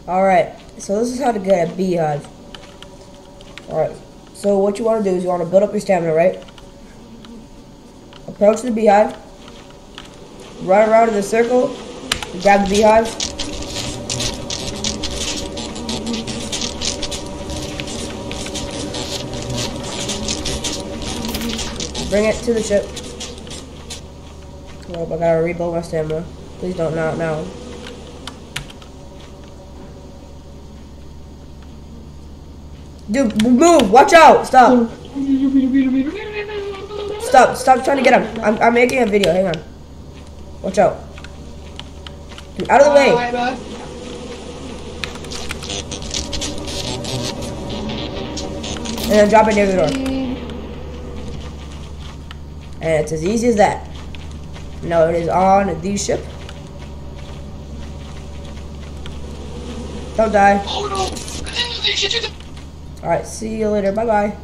Alright, so this is how to get a beehive. Alright, so what you want to do is you want to build up your stamina, right? Approach the beehive. Run around in the circle. Grab the beehive. Bring it to the ship. Oh, I gotta rebuild my stamina. Please don't now. Dude, move! Watch out! Stop! Stop trying to get him. I'm making a video. Hang on. Watch out. Dude, out of the way. And then drop it near the door. And it's as easy as that. Now it is on the ship. Don't die. Oh no! Alright, see you later. Bye bye.